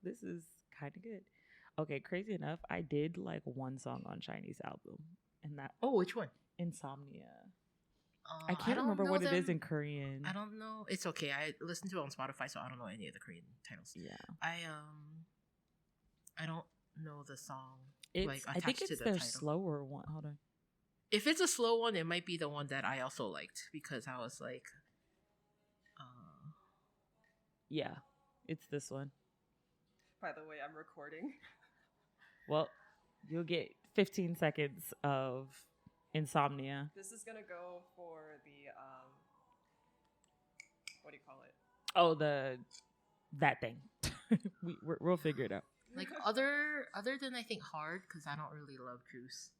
this is kind of good. Okay, crazy enough, I did like one song on SHINee's album, and that which one? Insomnia. I can't remember what it is in Korean. I don't know. It's okay. I listened to it on Spotify, so I don't know any of the Korean titles. Yeah. I don't know the song. I think it's their slower one. Hold on. If it's a slow one, it might be the one that I also liked because I was like, yeah, it's this one. By the way, I'm recording. Well, you'll get 15 seconds of Insomnia. This is gonna go for the what do you call it? Oh, that thing. We'll figure it out. Like other than I think Hard, because I don't really love Juice.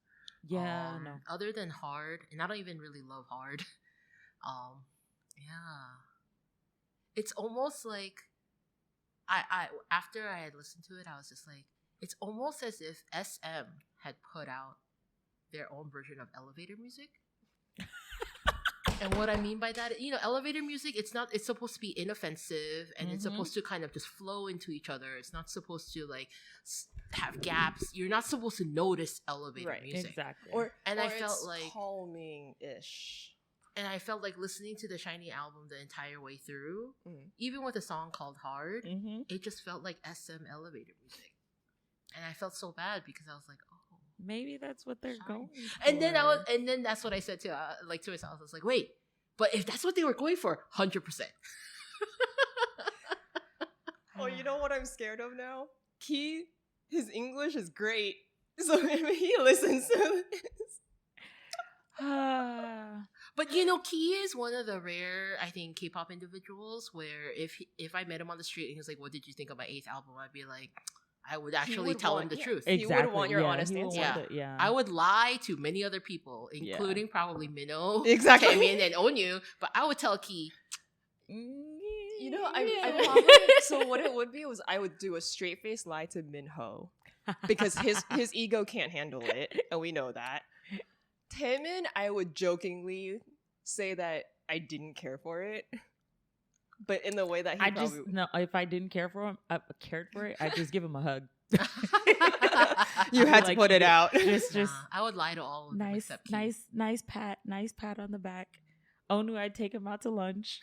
Yeah, no. Other than Hard, and I don't even really love Hard. Yeah, it's almost like I after I had listened to it, I was just like, it's almost as if SM had put out their own version of elevator music. And what I mean by that, elevator music, it's supposed to be inoffensive and it's supposed to kind of just flow into each other. It's not supposed to like have gaps. You're not supposed to notice elevator music. Exactly. I felt like calming-ish. And I felt like listening to the SHINee album the entire way through, even with a song called Hard, it just felt like SM elevator music. And I felt so bad because I was like, oh, maybe that's what they're going for. And then that's what I said to myself. I was like, wait, but if that's what they were going for, 100%. Oh, you know what I'm scared of now? Key, his English is great. So if he listens to this. But Key is one of the rare, I think, K-pop individuals where if I met him on the street and he was like, what did you think of my 8th album? I'd be like, I would actually tell him the truth. Exactly. He would want your honest answer. Yeah. I would lie to many other people, including probably Minho, exactly, Taemin, and Onyu, but I would tell Key. I probably, so what it would be was I would do a straight face lie to Minho because his ego can't handle it, and we know that. Taemin, I would jokingly say that I didn't care for it. But in the way that if I didn't cared for it, I'd just give him a hug. You had to put it out. Just I would lie to all of them except Key. Nice pat on the back. Onu, I'd take him out to lunch.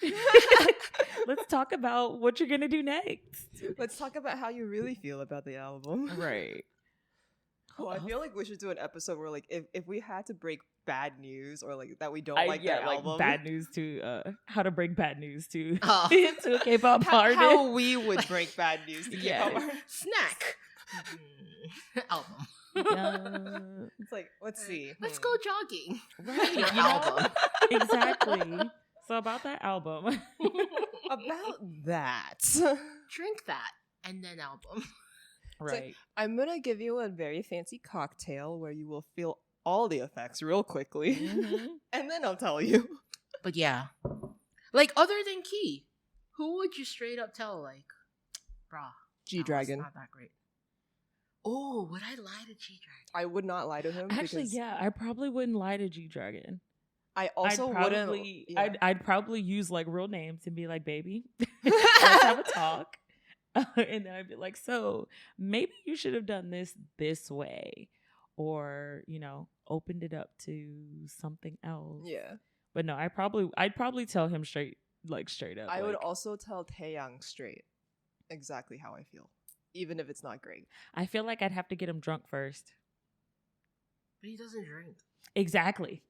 Let's talk about what you're gonna do next. Let's talk about how you really feel about the album. Right. Oh, I feel like we should do an episode where, like, if we had to break bad news or like that we don't like the album, bad news to how to break bad news to to a K-pop artist. How we would break bad news to K-pop artist. Snack album. It's like, let's see. Let's go jogging. Right. Your album. Exactly. So about that album. About that. Drink that and then album. Right. So I'm going to give you a very fancy cocktail where you will feel all the effects real quickly. And then I'll tell you. But yeah. Like, other than Key, who would you straight up tell, like, brah, G-Dragon. Not that great. Oh, would I lie to G-Dragon? I would not lie to him. Actually, yeah, I probably wouldn't lie to G-Dragon. I also wouldn't. Yeah. I'd probably use, like, real names and be like, baby, let's have a talk. And then I'd be like, so maybe you should have done this way, or opened it up to something else. Yeah. But no, I'd probably tell him straight up. I would also tell Taeyang straight exactly how I feel, even if it's not great. I feel like I'd have to get him drunk first. But he doesn't drink. Exactly.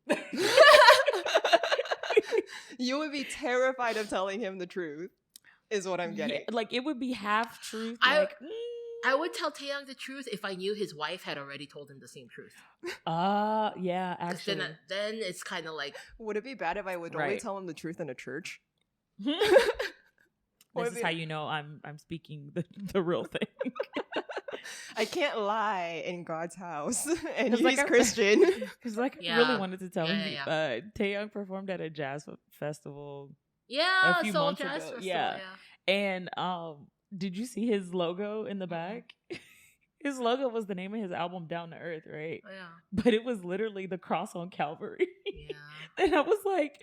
You would be terrified of telling him the truth. Is what I'm getting. Yeah, like, it would be half truth. I would tell Taeyang the truth if I knew his wife had already told him the same truth. Yeah, actually. Then it's kind of like... Would it be bad if I would only tell him the truth in a church? This is how you know I'm speaking the real thing. I can't lie in God's house, and he's Christian. Because I really wanted to tell him. Taeyang performed at a jazz festival. Yeah, a few Seoul months Jazz ago. Festival, Yeah. And did you see his logo in the back? His logo was the name of his album, Down to Earth, right? Oh, yeah. But it was literally the cross on Calvary. Yeah. And I was like,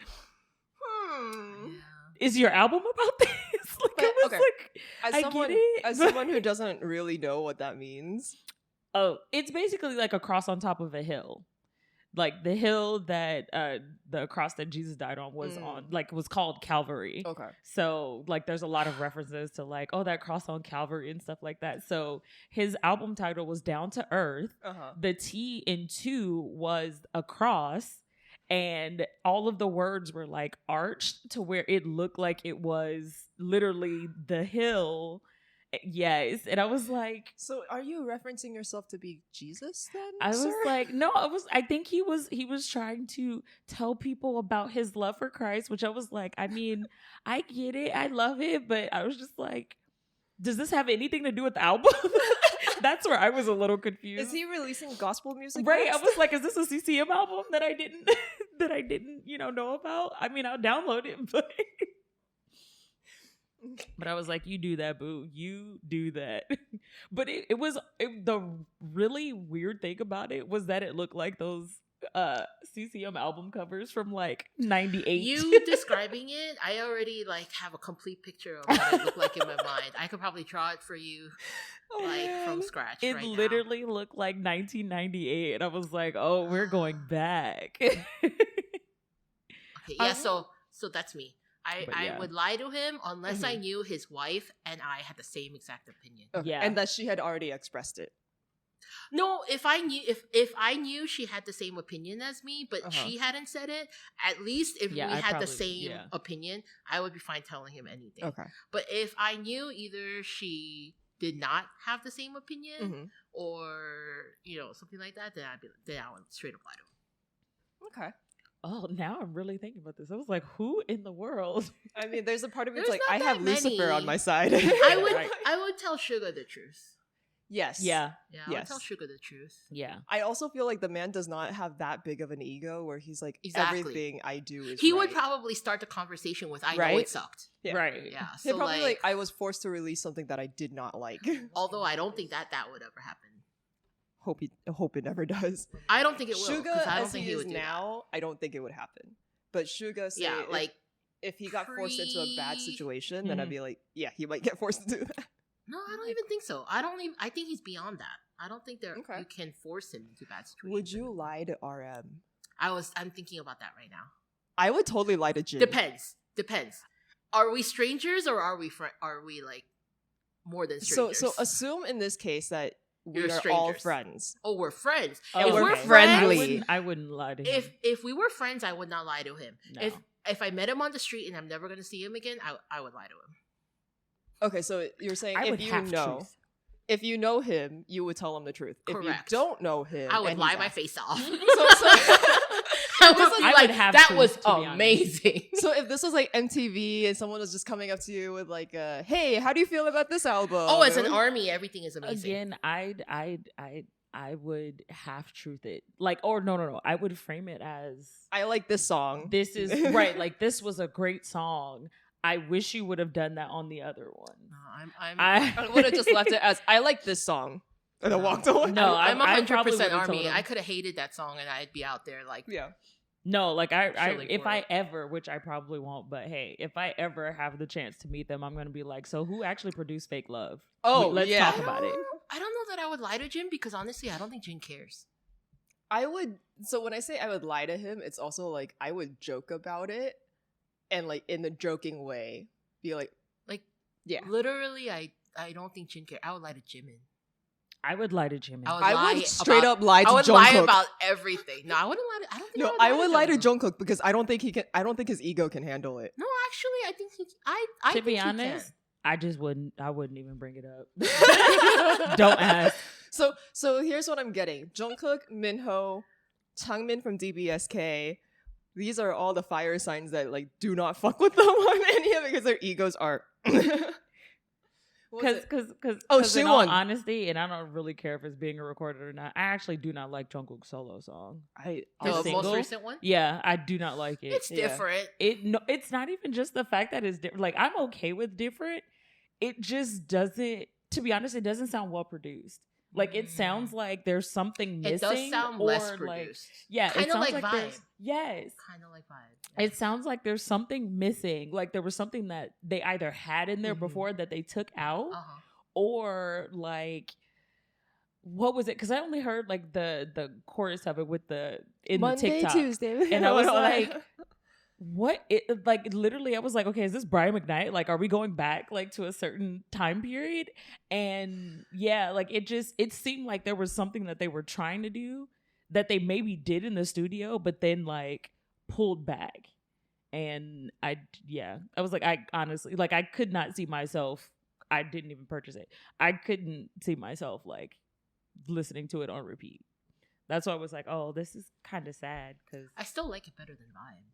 is your album about this? Like, But, I was okay. like, As I someone, get it, as but- someone who doesn't really know what that means, oh, it's basically like a cross on top of a hill. Like the hill that the cross that Jesus died on was on, like, was called Calvary. okay. So like there's a lot of references to like, oh, that cross on Calvary and stuff like that. So his album title was Down to Earth. The T in 2 was a cross, and all of the words were like arched to where it looked like it was literally the hill. Yes. And I was like, So, are you referencing yourself to be Jesus then? I was sir? like, no, I think he was trying to tell people about his love for Christ, which I was like, I mean, I get it, I love it, but I was just like, does this have anything to do with the album? That's where I was a little confused. Is he releasing gospel music? Right? next? I was like, is this a CCM album that I didn't know about? I mean, I'll download it, but but I was like, you do that, boo. You do that. But the really weird thing about it was that it looked like those CCM album covers from like 98. You describing it, I already like have a complete picture of what it looked like in my mind. I could probably draw it for you from scratch. It right literally looked like 1998. And I was like, oh, we're going back. Okay, yeah, so that's me. I yeah. would lie to him unless I knew his wife and I had the same exact opinion. Okay. Yeah. And that she had already expressed it. No, if I knew she had the same opinion as me, but she hadn't said it, at least if we had the same opinion, I would be fine telling him anything. Okay. But if I knew either she did not have the same opinion or something like that, then I would straight up lie to him. Okay. Oh, now I'm really thinking about this. I was like, who in the world? I mean, there's a part of me There's that's like, I not have that Lucifer many. on my side. I would tell Sugar the truth. Yes. Yeah. Yeah, I would tell Sugar the truth. Yeah. I also feel like the man does not have that big of an ego where he's like, Exactly. everything I do is He right. would probably start the conversation with, I know Right? it sucked. Yeah. Right. Yeah. He'd So probably like, I was forced to release something that I did not like. although I don't think that would ever happen. Hope it never does. I don't think it will. Suga, 'Cause I don't as think he is would do that. now, I don't think it would happen. But Suga, say Yeah, like if he got forced into a bad pre- situation, then I'd be like, yeah, he might get forced to do that. no, I don't even think so. I think he's beyond that. I don't think you can force him into bad situations. Would you lie to RM? I'm thinking about that right now. I would totally lie to Jin. Depends. Are we strangers or are we like more than strangers? So assume in this case that we You're are all strangers. friends. Oh, we're friends. And if we're we're friendly. friends, I wouldn't lie to him. if we were friends, I would not lie to him. No. If I met him on the street and I'm never going to see him again, I would lie to him. Okay, so you're saying I if would you have know, truth. if you know him, you would tell him the truth. If Correct. you don't know him, I would and lie he's my asking- face off. So I would be I would like, have that truth, was to be honest." amazing. So if this was like MTV and someone was just coming up to you with like, "Hey, how do you feel about this album?" Oh, as an army, everything is amazing. Again, I would half truth it. Like, or no. I would frame it as, I like this song. this is right. Like, this was a great song. I wish you would have done that on the other one. No, I would have just left it as I like this song, and then walked away. No, I'm I 100% probably would've told army. him. I could have hated that song and I'd be out there like, Yeah. No, like I Chilling if for I it. ever, which I probably won't, but hey, if I ever have the chance to meet them, I'm gonna be like, so who actually produced Fake Love? Oh, Let's yeah. talk about it. I don't know that I would lie to Jin because honestly, I don't think Jin cares. I would. So when I say I would lie to him, it's also like I would joke about it, and like in the joking way, be like, yeah. Literally, I don't think Jin cares. I would lie to Jimin. I would lie to Jimmy. I would straight up lie to I would Jungkook. lie about everything. No, I wouldn't lie. I don't think. No, I would lie to Jungkook because I don't think he can. I don't think his ego can handle it. No, actually, I think he. I To think be he honest, can. I just wouldn't. I wouldn't even bring it up. Don't ask. So here's what I'm getting: Jungkook, Minho, Changmin from DBSK. These are all the fire signs that like do not fuck with them on any of it because their egos are. Because Oh, in all Siwon. honesty, and I don't really care if it's being recorded or not. I actually do not like Jungkook's solo song. I The The single? most recent one. Yeah, I do not like it. It's different. It's not even just the fact that it's different. Like, I'm okay with different. It just doesn't. To be honest, it doesn't sound well produced. Like it sounds like there's something missing. It does sound or less like produced. yeah, it Kind of sounds like there's Vibe. yes. Kind of like Vibe. Yeah. It sounds like there's something missing. Like there was something that they either had in there before that they took out, or like what was it? Because I only heard like the chorus of it with the Monday, TikTok, Tuesday, and I was like, what? It like literally, I was like, okay, is this Brian McKnight? Like, are we going back like to a certain time period? And yeah, like it seemed like there was something that they were trying to do that they maybe did in the studio, but then like pulled back. And I was like, I honestly, like, I could not see myself. I didn't even purchase it. I couldn't see myself like listening to it on repeat. That's why I was like, oh, this is kind of sad because I still like it better than Vibe.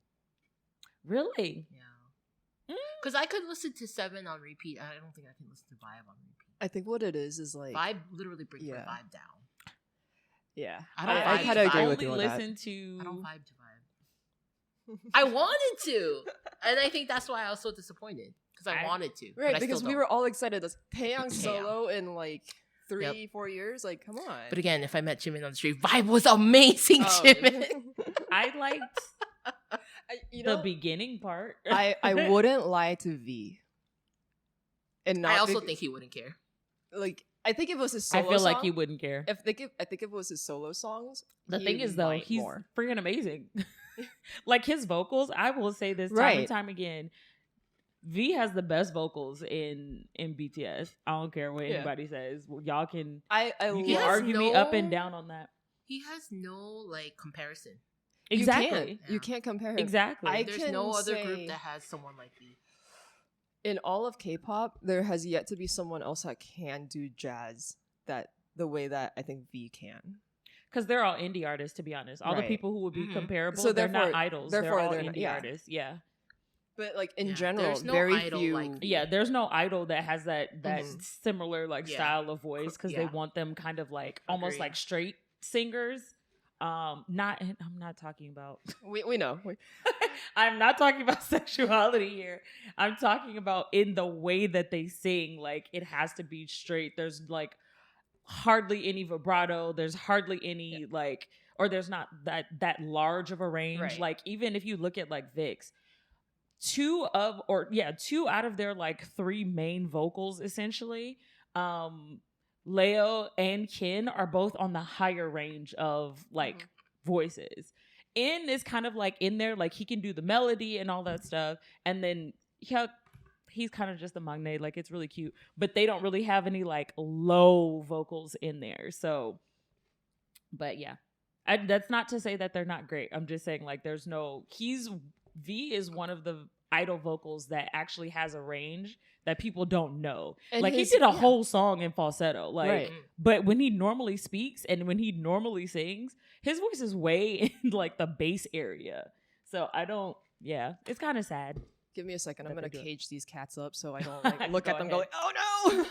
Really? Yeah. Because I could listen to 7 on repeat. I don't think I can listen to Vibe on repeat. I think what it is like Vibe literally brings my vibe down. Yeah, I kind of agree with you on that. I don't vibe to Vibe. I wanted to, and I think that's why I was so disappointed because I wanted to. Right, because we were all excited. That's Taeyang solo in like 3-4 years. Like, come on. But again, if I met Jimin on the street, Vibe was amazing. Jimin, I liked the beginning part. I wouldn't lie to V. And not I also think he wouldn't care. Like, I think if it was his solo I feel song, like he wouldn't care. I think if it was his solo songs. The thing is, though, he's freaking amazing. Like his vocals, I will say this time and time again. V has the best vocals in BTS. I don't care what anybody says. Y'all can you can argue me up and down on that. He has no like comparison. Exactly. You can't compare him. Exactly. There's no other group that has someone like V. In all of K-pop, there has yet to be someone else that can do jazz the way that I think V can. Because they're all indie artists, to be honest. All the people who would be comparable, so they're not idols. They're all indie artists. Yeah. But like in general, no very few. There's no idol that has that similar like style of voice because they want them kind of like almost like straight singers. I'm not talking about. We know. I'm not talking about sexuality here. I'm talking about in the way that they sing. Like it has to be straight. There's like hardly any vibrato. There's hardly any like, or there's not that large of a range. Right. Like even if you look at like VIX, 2 out of their like 3 main vocals essentially, Leo and Kin are both on the higher range of like voices. In is kind of like in there, like he can do the melody and all that stuff, and then he's kind of just a magne, like it's really cute, but they don't really have any like low vocals in there. So, but yeah, that's not to say that they're not great. I'm just saying like V is one of the idol vocals that actually has a range that people don't know. And like he did a whole song in falsetto, like, but when he normally speaks and when he normally sings, his voice is way in like the bass area. So it's kind of sad. Give me a second. I'm going to cage these cats up so I don't like look at them going, oh no!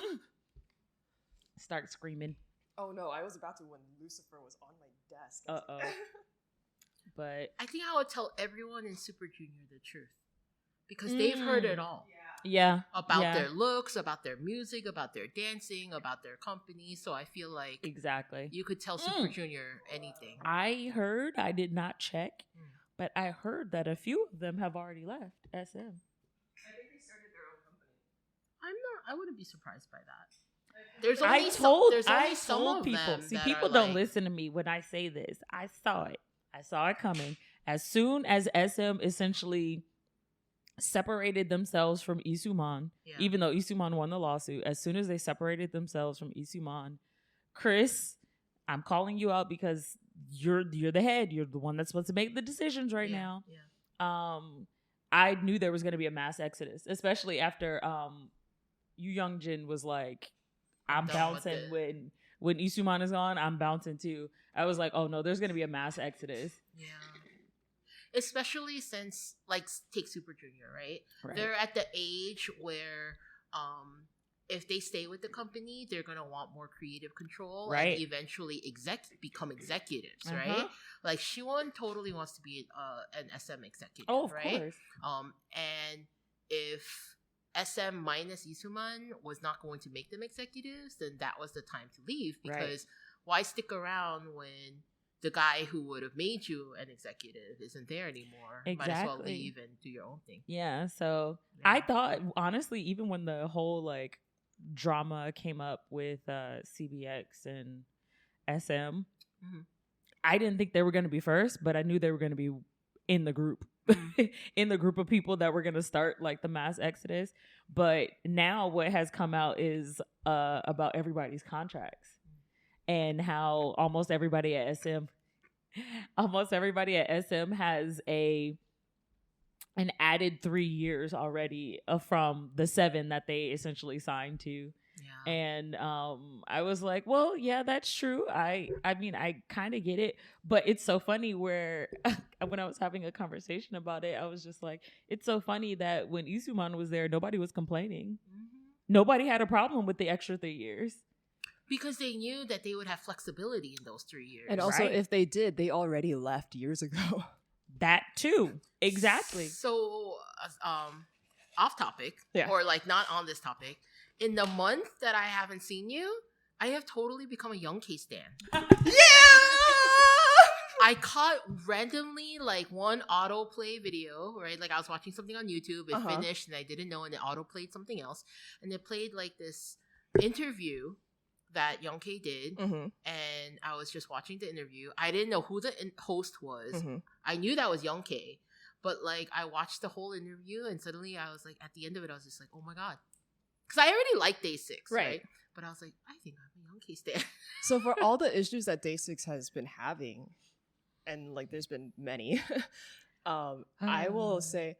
Start screaming. Oh no, I was about to when Lucifer was on my desk. Uh-oh. But I think I would tell everyone in Super Junior the truth. Because they've heard it all. Yeah. About their looks, about their music, about their dancing, about their company. So I feel like exactly you could tell Super Junior anything. I did not check, but I heard that a few of them have already left SM. I think they started their own company. I wouldn't be surprised by that. There's only some of people. them. See, people don't listen to me when I say this. I saw it coming. As soon as SM essentially separated themselves from Isuman, even though Isuman won the lawsuit, as soon as they separated themselves from Isuman, Chris, I'm calling you out because you're the head. You're the one that's supposed to make the decisions right now. Yeah. I knew there was going to be a mass exodus, especially after Yu Youngjin was like, I'm bouncing when Isuman is gone. I'm bouncing too. I was like, oh no, there's going to be a mass exodus. Yeah. Especially since, like, take Super Junior, right? They're at the age where if they stay with the company, they're going to want more creative control and eventually become executives, right? Like, Siwon totally wants to be an SM executive, of right? Course. And if SM minus Isuman was not going to make them executives, then that was the time to leave, because why stick around when the guy who would have made you an executive isn't there anymore? Exactly. Might as well leave and do your own thing. Yeah. So I thought, honestly, even when the whole like drama came up with CBX and SM, I didn't think they were going to be first, but I knew they were going to be in the group. In the group of people that were going to start like the mass exodus. But now what has come out is about everybody's contracts and how almost everybody at SM has an added 3 years already from the 7 that they essentially signed to. Yeah. And I was like, well, yeah, that's true. I mean, I kind of get it, but it's so funny where when I was having a conversation about it, I was just like, it's so funny that when Isuman was there, nobody was complaining. Nobody had a problem with the extra 3 years. Because they knew that they would have flexibility in those 3 years. And also, if they did, they already left years ago. That too. Exactly. So, off topic, or like not on this topic, in the month that I haven't seen you, I have totally become a Young K stan. I caught randomly like one autoplay video, right? Like I was watching something on YouTube, it finished and I didn't know, and it autoplayed something else. And it played like this interview that Young K did, and I was just watching the interview. I didn't know who the host was. I knew that was Young K, but like I watched the whole interview and suddenly I was like, at the end of it, I was just like, oh my god. Because I already liked Day 6, right? But I was like, I think I'm a Young K stan. So for all the issues that Day 6 has been having, and like there's been many, I will say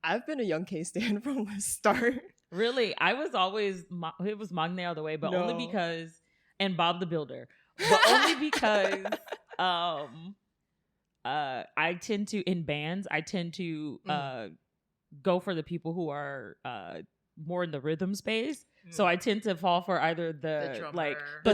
I've been a Young K stan from the start. Really? I was always, it was Magne all the way, but only because, and Bob the Builder, but only because I tend to, in bands, I tend to go for the people who are more in the rhythm space. So I tend to fall for either the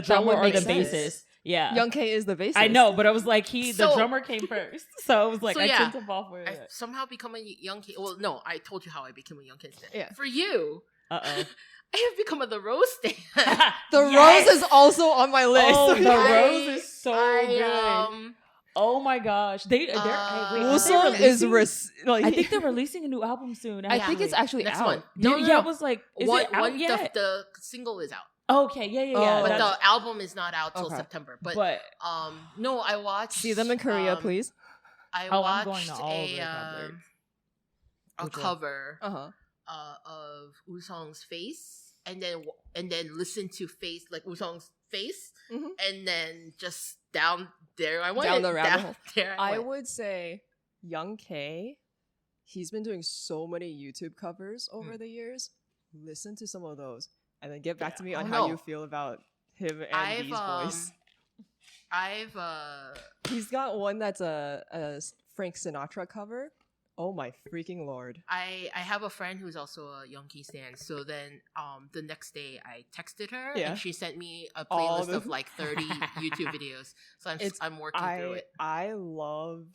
drummer or the bassist. Yeah. Young K is the bassist. I know, but I was like, the drummer came first. So I was like, I tend to fall for it. I've somehow become a Young K. Well, no, I told you how I became a Young K stan. Yeah. For you, I have become a The Rose stan. The Rose is also on my list. Oh, The Rose is so good. Oh my gosh. I think they're releasing a new album soon. I think it's actually next out. One. No, it was like, is it out yet? The single is out. Okay, yeah. But the album is not out till September. But no, I watched. See them in Korea, please. I watched a cover of Usong's Face, and then listen to Face, like Usong's Face, and then just down there I went. Down the rabbit hole. I would say Young K, he's been doing so many YouTube covers over the years. Listen to some of those. And then get back to me on how you feel about him and B's voice. He's got one that's a Frank Sinatra cover. Oh my freaking lord! I have a friend who's also a Young K stan. So then the next day I texted her and she sent me a playlist of like 30 YouTube videos. So I'm working through it. I love.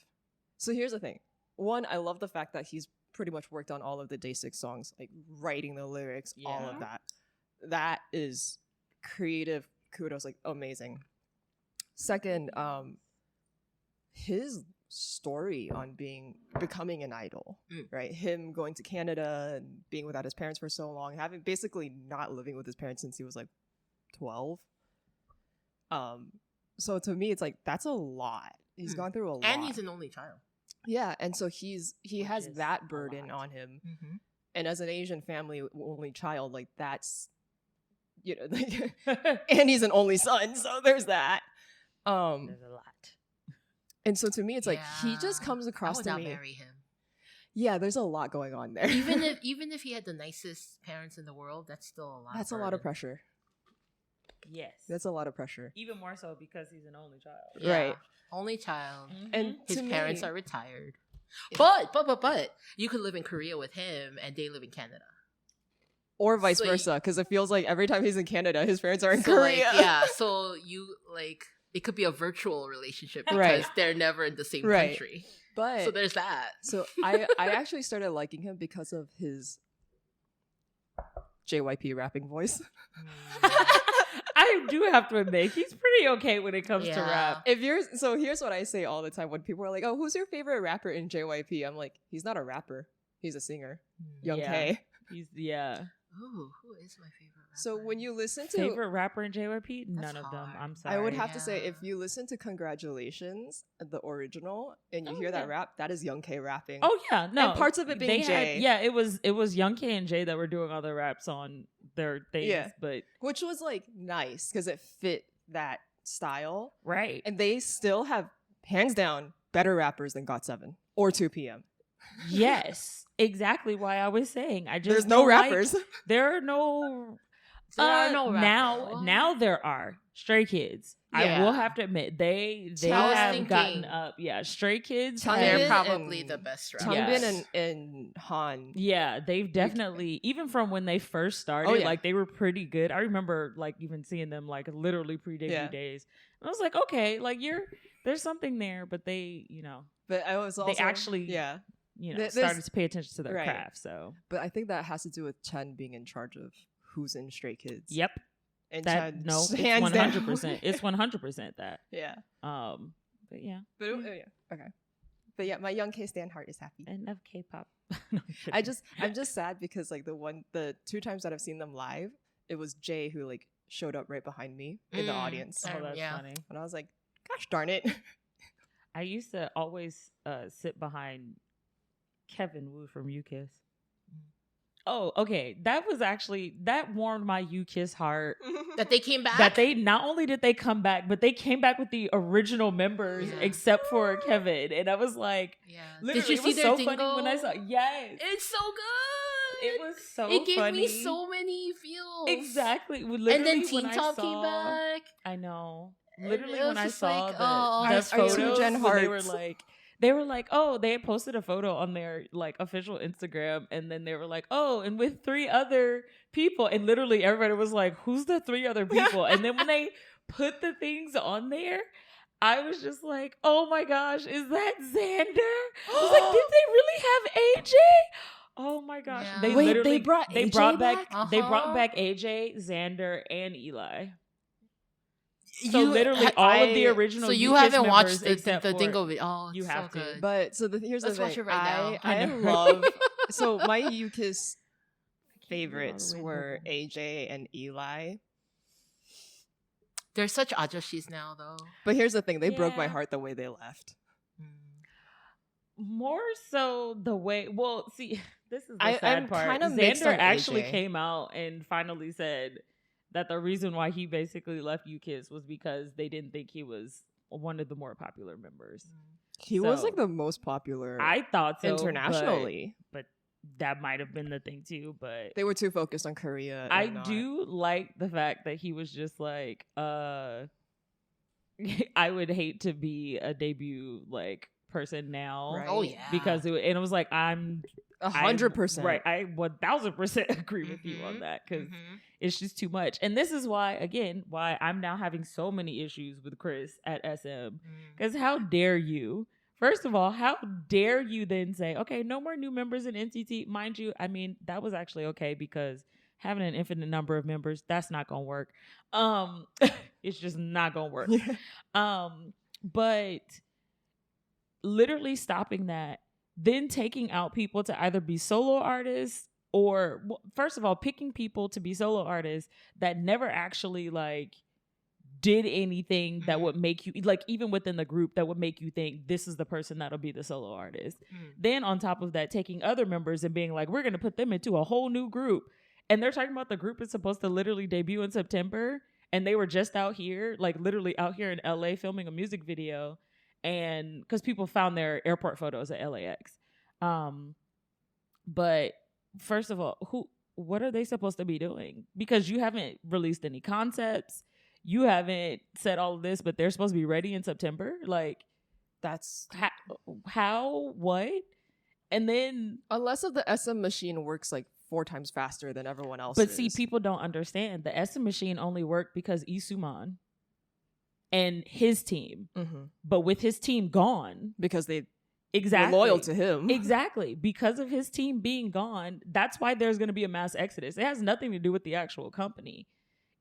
So here's the thing. One, I love the fact that he's pretty much worked on all of the Day 6 songs, like writing the lyrics, all of that. That is creative kudos, like amazing. Second, his story on becoming an idol, right? Him going to Canada and being without his parents for so long, having basically not living with his parents since he was like 12. So to me, it's like that's a lot. He's gone through a lot, and he's an only child. Yeah, and so he has that burden on him, and as an Asian family only child, like that's. You know, like, and he's an only son, so there's that. There's a lot, and so to me, it's like he just comes across to me. I would not marry him. Yeah, there's a lot going on there. even if he had the nicest parents in the world, that's still a lot. That's a lot of pressure. Yes, that's a lot of pressure. Even more so because he's an only child. Right, only child, and his parents are retired. But you could live in Korea with him, and they live in Canada. Or vice versa, because it feels like every time he's in Canada, his parents are in Korea. Like, so you like it could be a virtual relationship because they're never in the same country. But so there's that. So I actually started liking him because of his JYP rapping voice. I do have to admit, he's pretty okay when it comes to rap. Here's what I say all the time when people are like, "Oh, who's your favorite rapper in JYP?" I'm like, he's not a rapper, he's a singer. Young K. He's Ooh, who is my favorite rapper? So when you listen to favorite rapper in JYP, That's none of them. hard. I'm sorry. I would have to say, if you listen to Congratulations, the original, and you hear that rap, that is Young K rapping. Oh yeah, no. And parts of it being Jay. It was Young K and Jay that were doing all the raps on their things. Yeah. But Which was like nice because it fit that style. right. And they still have, hands down, better rappers than GOT7 or 2PM. Yes, exactly why I was saying. I just There's no don't like- rappers. there are no. There are no rappers. Now there are Stray Kids. I Yeah. will have to admit they I was have thinking- gotten up. Yeah, Stray Kids. Changbin They're have- probably and the best Changbin rappers. Yes. and Han. Yeah, they've definitely, even from when they first started, Oh, yeah. like they were pretty good. I remember like even seeing them like literally pre-debut Yeah. days. And I was like, okay, like there's something there, but they, But I was also they actually, yeah. There's- started to pay attention to their right. craft. So, But I think that has to do with Chen being in charge of who's in Stray Kids. yep, And that Chen, no, it's hands down. 100%. It's 100% that. Yeah. But yeah, But yeah. Okay. But yeah, my Young K stan heart is happy. enough K-pop. No, I'm I'm just sad because like the 2 times that I've seen them live, it was Jay who like showed up right behind me in the audience. kidding. Oh, that's Yeah. funny. And I was like, gosh darn it. I used to always sit behind Kevin Wu from U-Kiss. Oh, okay. That warmed my U-Kiss heart. That they came back. That they not only did they come back, but they came back with the original members, Yeah. except for Kevin. And I was like, Yeah. literally, Did you it see was their so jingle? funny when I saw. Yes, It's so good. it was so. It gave funny. me so many feels. Exactly. And Literally, then when Teen I Top saw- came back. I know. And Literally, it was when I just saw like, the oh, I- photos, I- Gen when they were Hearts. like, oh, they had posted a photo on their like official Instagram, and then they were like, oh, and with 3 other people, and literally everybody was like, who's the 3 other people? And then when they put the things on there, I was just like, oh my gosh, is that Xander? I was like, did they really have AJ? Oh my gosh, Yeah. they Wait, literally they brought AJ back back? they brought Uh-huh. back AJ, Xander, and Eli. So You- literally all of the original. So you U-Kiss haven't watched members the except for- Dingo video. Oh, it's You so have to. good. But so here's Let's the thing. watch it right now. I I know. love so my U-Kiss all favorites the way were down. AJ and Eli. They're such ajoshis now, though. But here's the thing, they broke my Yeah. heart the way they left. More so the way. Well, see, this is the I'm sad part. kinda mixed Xander on actually AJ. came out and finally said that the reason why he basically left U-Kiss was because they didn't think he was one of the more popular members. He was So, like the most popular I thought so, internationally. but that might have been the thing too. But They were too focused on Korea. I and not- do like the fact that he was just like, I would hate to be a debut like person now. Right. Oh yeah. Because it was like I'm 100%. right. I 1000% agree with you on Mhm, that because mhm. it's just too much. And this is why I'm now having so many issues with Chris at SM. Because how dare you? First of all, how dare you then say, okay, no more new members in NCT? Mind you, I mean, that was actually okay because having an infinite number of members, that's not gonna work. It's just not gonna work. But literally stopping that, then taking out people to either be solo artists or, well, first of all, picking people to be solo artists that never actually like did anything that would make you like, even within the group, that would make you think this is the person that'll be the solo artist. Then on top of that, taking other members and being like, we're going to put them into a whole new group. And they're talking about the group is supposed to literally debut in September. And they were just out here, like literally out here in LA filming a music video. And because people found their airport photos at LAX. But first of all, what are they supposed to be doing? Because you haven't released any concepts. You haven't said all of this, but they're supposed to be ready in September. Like, That's how, what? And then, unless if the SM machine works like 4 times faster than everyone else. but see, people don't understand. The SM machine only worked because Isuman and his team. But with his team gone, because they Exactly. We're loyal to him. Exactly. Because of his team being gone, that's why there's going to be a mass exodus. It has nothing to do with the actual company.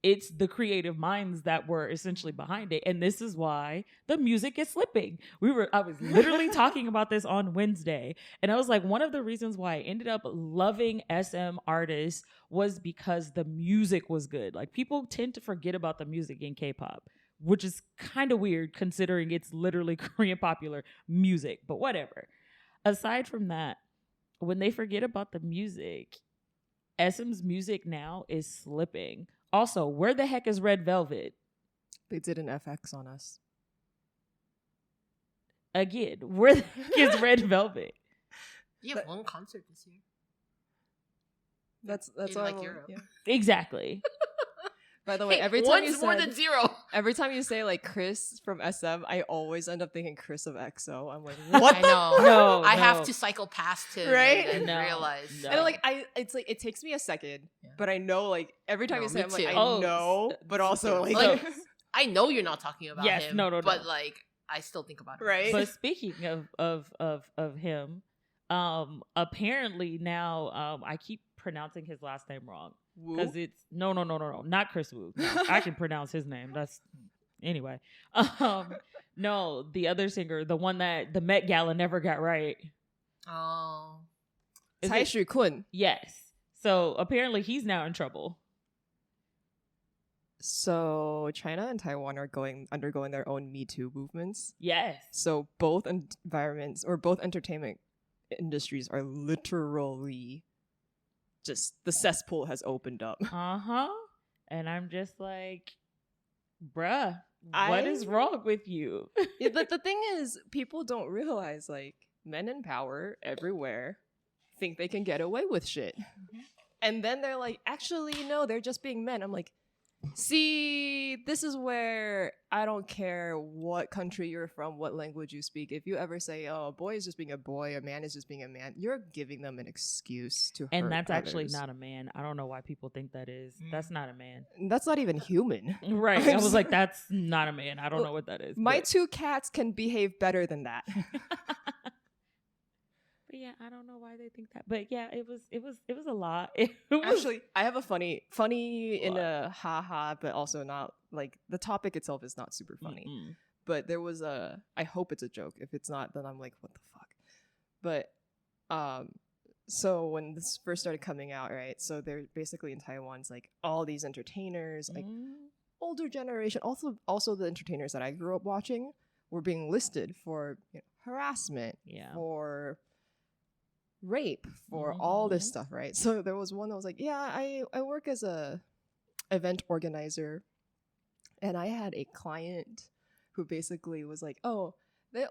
It's the creative minds that were essentially behind it. And this is why the music is slipping. I was literally talking about this on Wednesday. And I was like, one of the reasons why I ended up loving SM artists was because the music was good. Like, people tend to forget about the music in K-pop, which is kind of weird considering it's literally Korean popular music, but whatever. Aside from that, when they forget about the music, SM's music now is slipping. Also, where the heck is Red Velvet? They did an FX on us. Again, where the heck is Red Velvet? You have one concert this year. That's in all. like Europe. Yeah. Exactly. By the way, Hey, every time one's more than zero. every time you say like Chris from SM, I always end up thinking Chris of EXO. I'm like, what? I know. No, I have no. to cycle past him Right? and No, realize. no. And like it's like it takes me a second, Yeah. but I know like every time No, you say me it, I'm like, too. I Oh, know, but also like, Like, I know you're not talking about Yes, him. no. But like, I still think about it. Right? But speaking of him, apparently now I keep pronouncing his last name wrong. Because it's no, not Chris Wu. No, I can pronounce his name. That's anyway. No, the other singer, the one that the Met Gala never got right. Oh. Is Tai it- Shu Kun. Yes. So apparently he's now in trouble. So China and Taiwan are undergoing their own Me Too movements. Yes. So both environments or both entertainment industries are literally just the cesspool has opened up. And I'm just like, bruh, what is wrong with you? But the thing is, people don't realize like men in power everywhere think they can get away with shit. And then they're like, actually, no, they're just being men. I'm like, see, this is where I don't care what country you're from, what language you speak. If you ever say, oh, a boy is just being a boy, a man is just being a man, you're giving them an excuse to hurt And that's actually others. not a man. I don't know why people think that is. That's not a man. That's not even human. Right. I was like, that's not a man. I don't know what that is. My but- two cats can behave better than that. But yeah, I don't know why they think that. But yeah, it was a lot. It was, Actually, I have a funny in What? a haha, but also not like the topic itself is not super funny. Mm-mm. But there was I hope it's a joke. If it's not, then I'm like, what the fuck? But so when this first started coming out, right? So they're basically in Taiwan's like all these entertainers, like older generation, also the entertainers that I grew up watching were being listed for harassment, Yeah. for rape, for all this stuff, right? So there was one that was like, yeah, I work as a event organizer, and I had a client who basically was like, oh,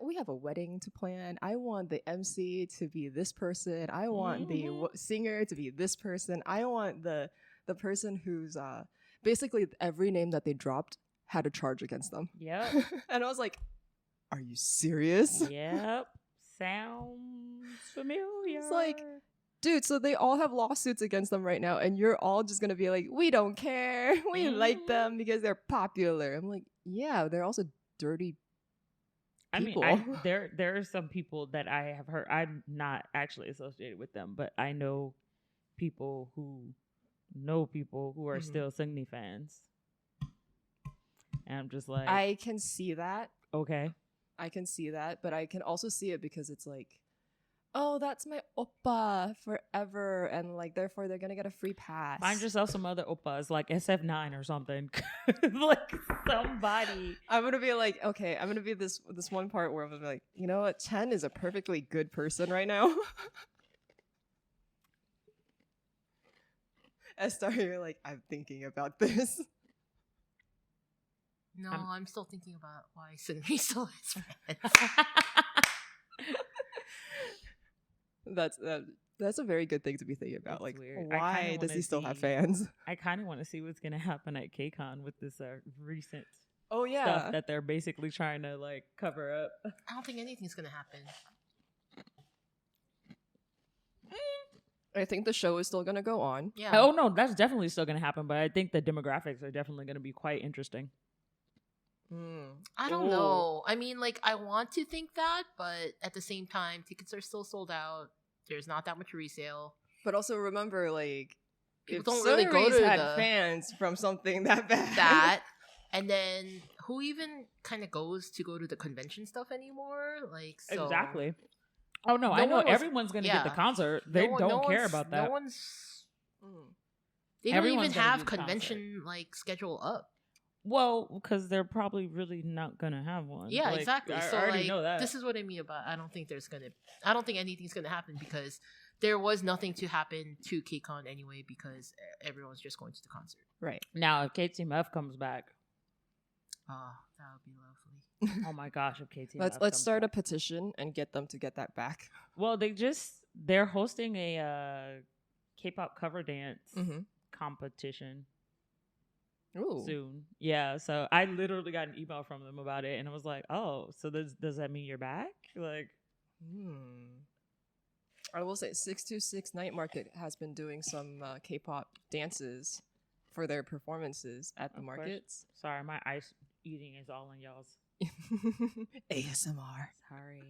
we have a wedding to plan. I want the MC to be this person. I want the singer to be this person. I want the person who's basically every name that they dropped had a charge against them. Yep. And I was like, are you serious? Yep. Sounds familiar. It's like, dude, so they all have lawsuits against them right now, and you're all just gonna be like, we don't care. We like them because they're popular. I'm like, yeah, they're also dirty people. I mean, there are some people that I have heard. I'm not actually associated with them, but I know people who are still SHINee fans. And I'm just like, I can see that. okay. I can see that, but I can also see it because it's like, oh, that's my oppa forever, and like therefore they're gonna get a free pass. Find yourself some other oppas like SF9 or something. Like somebody. I'm gonna be like, okay, I'm gonna be this one part where I'm gonna be like, you know what, Chen is a perfectly good person right now. Esther, you're like, I'm thinking about this. No, I'm still thinking about why SHINee still has fans. That's a very good thing to be thinking about. That's like, weird. I kinda why does wanna he still have see- fans? I kind of want to see what's gonna happen at KCON with this recent Oh yeah, stuff that they're basically trying to like cover up. I don't think anything's gonna happen. I think the show is still gonna go on. Yeah. Oh no, that's definitely still gonna happen. But I think the demographics are definitely gonna be quite interesting. I don't know. I mean, like, I want to think that, but at the same time, tickets are still sold out. There's not that much resale. But also remember, like, People if don't really go Sunrays to had the fans from something that bad. that, and then who even kind of goes to the convention stuff anymore? Like, so Exactly. Oh no, No I know one was- everyone's gonna get the yeah. concert. They don't care about that. No one's. Mm. They don't Everyone's even gonna have do the concert. convention like schedule up. Well, because they're probably really not gonna have one. Yeah, Like, exactly. I So already like, know that. this is what I mean about. I don't think anything's gonna happen because there was nothing to happen to KCON anyway because everyone's just going to the concert. Right. Now, if KTMF comes back, Ah, that would be lovely. oh my gosh, if KTMF Let's start a petition and get them to get that back. Well, they're hosting a K-pop cover dance Mm-hmm. competition Ooh. soon. Yeah, so I literally got an email from them about it, and I was like, "Oh, so does that mean you're back?" Like, I will say 626 Night Market has been doing some K-pop dances for their performances at the of course. markets. Sorry, my ice eating is all in y'all's. ASMR. Sorry.